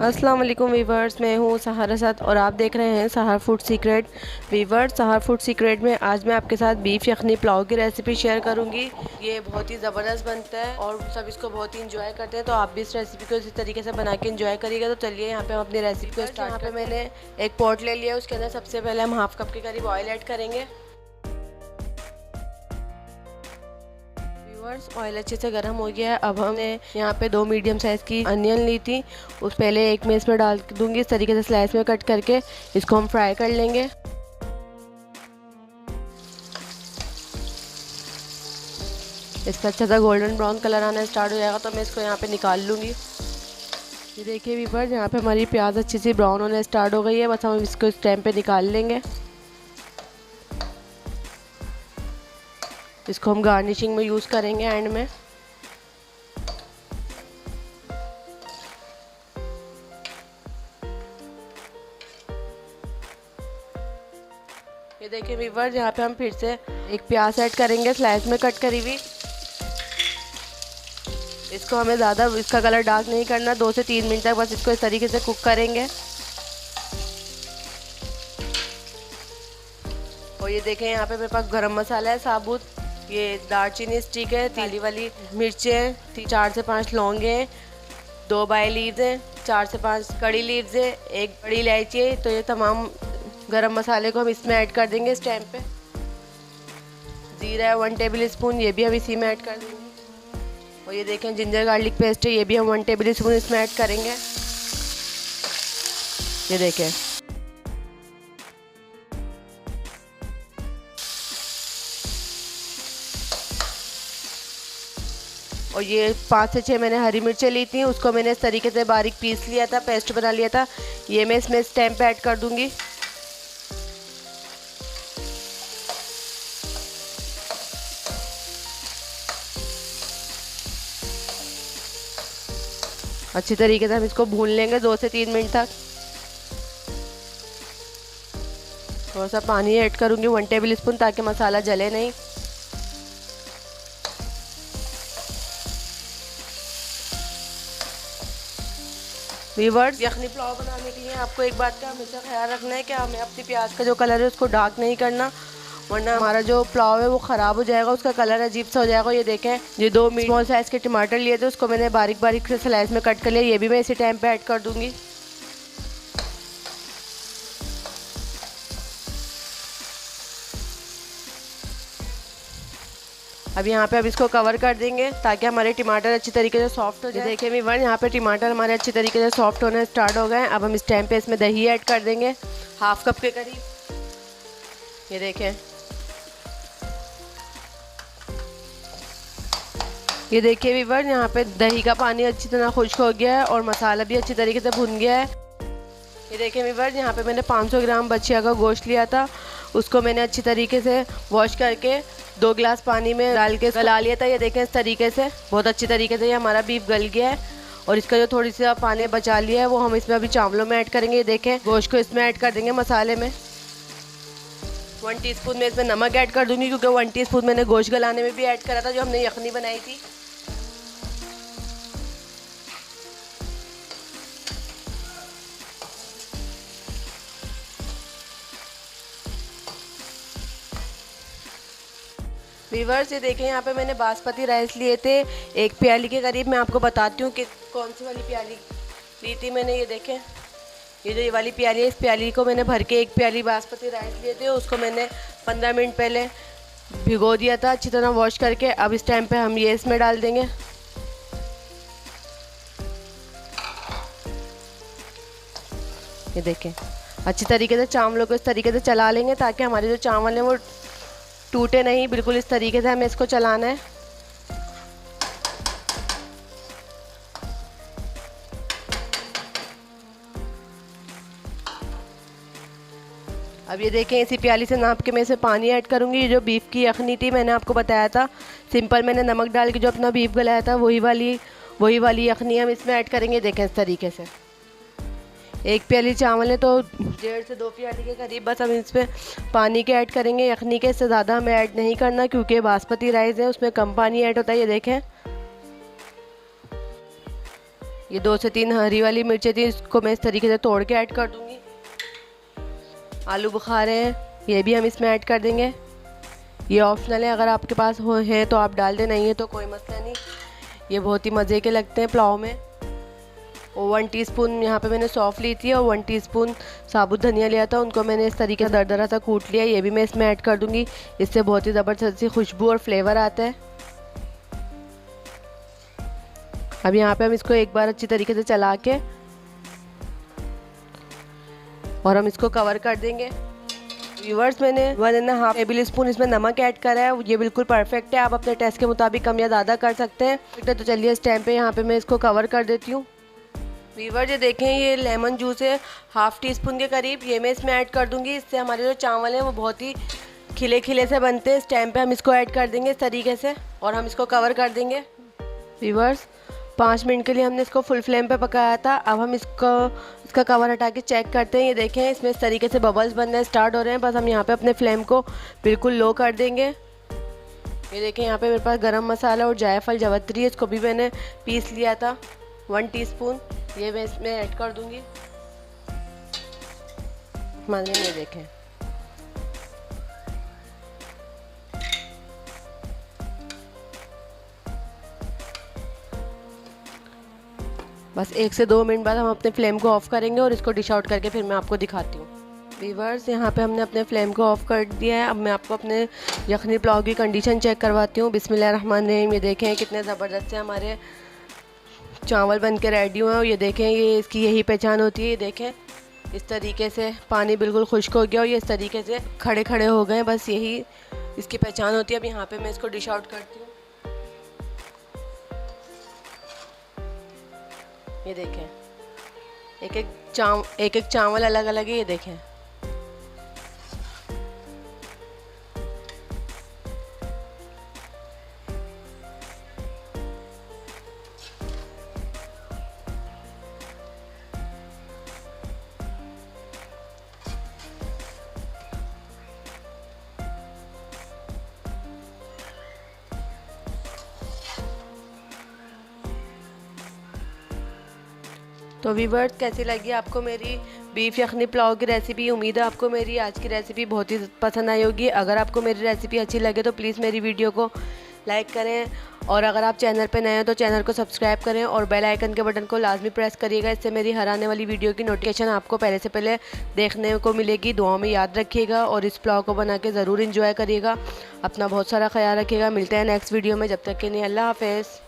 अस्सलाम वालेकुम वीवर्स, मैं हूँ सहारा साथ और आप देख रहे हैं सहार फूड सीक्रेट। वीवर्स, सहार फूड सीक्रेट में आज मैं आपके साथ बीफ यखनी पुलाव की रेसिपी शेयर करूँगी। ये बहुत ही ज़बरदस्त बनता है और सब इसको बहुत ही इंजॉय करते हैं, तो आप भी इस रेसिपी को इसी तरीके से बना के इंजॉय करिएगा। तो चलिए यहाँ पे हम अपनी रेसिपी को स्टार्ट। यहाँ पे मैंने एक पॉट ले लिया, उसके अंदर सबसे पहले हम हाफ कप के करीब ऑयल ऐड करेंगे। ऑयल अच्छे से गर्म हो गया है। अब हमने यहाँ पे 2 मीडियम साइज़ की अनियन ली थी, उस पहले एक में इसमें डाल दूंगी इस तरीके से स्लाइस में कट करके। इसको हम फ्राई कर लेंगे। इस पर अच्छा सा गोल्डन ब्राउन कलर आना स्टार्ट हो जाएगा तो मैं इसको यहाँ पे निकाल लूँगी। ये देखिए वीवर, यहाँ पे हमारी प्याज अच्छी सी ब्राउन होने स्टार्ट हो गई है, बस हम इसको इस टाइम पे निकाल लेंगे। इसको हम गार्निशिंग में यूज़ करेंगे एंड में। ये देखिए वीवर, यहाँ पे हम फिर से एक प्याज ऐड करेंगे स्लाइस में कट करी हुई। इसको हमें ज़्यादा इसका कलर डार्क नहीं करना, 2 से 3 मिनट तक बस इसको इस तरीके से कुक करेंगे। और ये देखें, यहाँ पे मेरे पास गरम मसाला है साबुत, ये दालचीनी स्टिक है, तीली वाली मिर्चें हैं, 4 से 5 लौंगे हैं, 2 बाय लीव्स हैं, 4 से 5 कड़ी लीव्स है, 1 बड़ी इलायची है। तो ये तमाम गरम मसाले को हम इसमें ऐड कर देंगे इस टाइम पे। जीरा है 1 टेबल स्पून, ये भी हम इसी में ऐड कर देंगे। और ये देखें जिंजर गार्लिक पेस्ट है, ये भी हम 1 टेबल स्पून इसमें ऐड करेंगे। ये देखें, और ये 5 से 6 मैंने हरी मिर्चें ली थी, उसको मैंने इस तरीके से बारीक पीस लिया था, पेस्ट बना लिया था। ये मैं इसमें इस टाइम पे ऐड कर दूंगी। अच्छी तरीके से हम इसको भून लेंगे 2 से 3 मिनट तक। थोड़ा सा पानी ऐड करूंगी 1 टेबल स्पून, ताकि मसाला जले नहीं। वीवर्स, यखनी पुलाव बनाने के लिए आपको एक बात का हमेशा ख्याल रखना है कि हमें अपनी प्याज का जो कलर है उसको डार्क नहीं करना, वरना हमारा जो पुलाव है वो ख़राब हो जाएगा, उसका कलर अजीब सा हो जाएगा। ये देखें, ये 2 स्मॉल साइज़ के टमाटर लिए थे, उसको मैंने बारीक बारीक से स्लाइस में कट कर लिया, ये भी मैं इसी टाइम पे ऐड कर दूंगी। अब यहाँ पे अब इसको कवर कर देंगे ताकि हमारे टमाटर अच्छी तरीके से सॉफ्ट हो जाए। देखिए वीवर, यहाँ पे टमाटर हमारे अच्छी तरीके से सॉफ्ट होने स्टार्ट हो गए हैं। अब हम इस टाइम पे इसमें दही ऐड कर देंगे, हाफ कप के करीब। ये देखें, ये देखिए वीवर, यहाँ पे दही का पानी अच्छी तरह खुश्क हो गया है और मसाला भी अच्छी तरीके से भुन गया है। ये देखिए वीवर, यहाँ पे मैंने 500 ग्राम बछिया का गोश्त लिया था, उसको मैंने अच्छी तरीके से वॉश करके 2 गिलास पानी में डाल के गला लिया था। ये देखें, इस तरीके से बहुत अच्छी तरीके से ये हमारा बीफ गल गया है। और इसका जो थोड़ी सा पानी बचा लिया है वो हम इसमें अभी चावलों में ऐड करेंगे। ये देखें, गोश्त को इसमें ऐड कर देंगे मसाले में। 1 टीस्पून में इसमें नमक ऐड कर दूंगी, क्योंकि 1 टीस्पून मैंने गोश्त गलाने में भी ऐड करा था जो हमने यखनी बनाई थी। वीवर्स, ये देखें, यहाँ पे मैंने बासमती राइस लिए थे 1 प्याली के करीब। मैं आपको बताती हूँ कि कौन सी वाली प्याली ली थी मैंने। ये देखें, ये जो ये वाली प्याली है, इस प्याली को मैंने भर के 1 प्याली बासमती राइस लिए थे, उसको मैंने 15 मिनट पहले भिगो दिया था अच्छी तरह वॉश करके। अब इस टाइम पे हम ये इसमें डाल देंगे। ये देखें, अच्छी तरीके से चावलों को इस तरीके से चला लेंगे ताकि हमारे जो चावल हैं वो टूटे नहीं, बिल्कुल इस तरीके से हमें इसको चलाना है। अब ये देखें, इसी प्याली से नाप के मैं इसमें पानी ऐड करूँगी। ये जो बीफ की यखनी थी, मैंने आपको बताया था सिंपल, मैंने नमक डाल के जो अपना बीफ गलाया था वही वाली यखनी हम इसमें ऐड करेंगे। देखें, इस तरीके से 1 प्याली चावल है तो 1.5 से 2 प्याली के करीब बस हम इसमें पानी के ऐड करेंगे यखनी के। इससे ज़्यादा हमें ऐड नहीं करना, क्योंकि बासमती राइस है उसमें कम पानी ऐड होता है। ये देखें, ये 2 से 3 हरी वाली मिर्चें थी, इसको मैं इस तरीके से तोड़ के ऐड कर दूँगी। आलू बुखारे हैं, ये भी हम इसमें ऐड कर देंगे। ये ऑप्शनल है, अगर आपके पास हो हैं तो आप डाल दें, नहीं है तो कोई मसला नहीं। ये बहुत ही मज़े के लगते हैं पुलाव में। और 1 टीस्पून यहाँ पे मैंने सौंफ ली थी और 1 टीस्पून साबुत धनिया लिया था, उनको मैंने इस तरीके से दरदरा सा कूट लिया। ये भी मैं इसमें ऐड कर दूँगी, इससे बहुत ही ज़बरदस्त सी खुशबू और फ्लेवर आता है। अब यहाँ पे हम इसको एक बार अच्छी तरीके से चला के और हम इसको कवर कर देंगे। व्यूअर्स, मैंने 1.5 टेबल स्पून इसमें नमक ऐड करा है, ये बिल्कुल परफेक्ट है। आप अपने टेस्ट के मुताबिक कम या ज़्यादा कर सकते हैं। तो चलिए इस टाइम पे यहाँ पे मैं इसको कवर कर देती हूँ। व्यूअर्स, ये देखें, ये लेमन जूस है 1/2 टीस्पून के करीब, ये मैं इसमें ऐड कर दूँगी। इससे हमारे जो चावल हैं वो बहुत ही खिले खिले से बनते हैं। इस टाइम पे हम इसको ऐड कर देंगे इस तरीके से और हम इसको कवर कर देंगे। व्यूअर्स, 5 मिनट के लिए हमने इसको फुल फ्लेम पे पकाया था। अब हम इसका कवर हटा के चेक करते हैं। ये देखें, इसमें इस तरीके से बबल्स बनने स्टार्ट हो रहे हैं। बस हम यहाँ पे अपने फ्लेम को बिल्कुल लो कर देंगे। ये देखें, यहाँ पे मेरे पास गरम मसाला और जायफल जवत्री, इसको भी मैंने पीस लिया था 1 टीस्पून, ये मैं इसमें ऐड कर दूँगी। ये देखें, बस 1 से 2 मिनट बाद हम अपने फ्लेम को ऑफ़ करेंगे और इसको डिश आउट करके फिर मैं आपको दिखाती हूँ। व्यूअर्स, यहाँ पे हमने अपने फ्लेम को ऑफ़ कर दिया है। अब मैं आपको अपने यखनी पुलाव की कंडीशन चेक करवाती हूँ। बिस्मिल्लाहिर्रहमानिर्रहीम। ये देखें कितने ज़बरदस्त से हमारे चावल बन के रेडी हुए हैं। और ये देखें, ये इसकी यही पहचान होती है। ये देखें, इस तरीके से पानी बिल्कुल खुश्क हो गया और ये इस तरीके से खड़े खड़े हो गए, बस यही इसकी पहचान होती है। अब यहाँ पर मैं इसको डिश आउट करती हूँ। ये देखें, एक एक चावल अलग अलग है। ये देखें, तो व्यूअर्स, कैसी लगी आपको मेरी बीफ यखनी पुलाव की रेसिपी। उम्मीद है आपको मेरी आज की रेसिपी बहुत ही पसंद आई होगी। अगर आपको मेरी रेसिपी अच्छी लगे तो प्लीज़ मेरी वीडियो को लाइक करें और अगर आप चैनल पर नए हैं तो चैनल को सब्सक्राइब करें और बेल आइकन के बटन को लाजमी प्रेस करिएगा। इससे मेरी हर आने वाली वीडियो की नोटिफिकेशन आपको पहले से पहले देखने को मिलेगी। दुआओं में याद रखिएगा और इस पुलाव को बना के ज़रूर इंजॉय करिएगा। अपना बहुत सारा ख्याल रखिएगा। मिलते हैं नेक्स्ट वीडियो में, जब तक के लिए अल्लाह हाफ़िज़।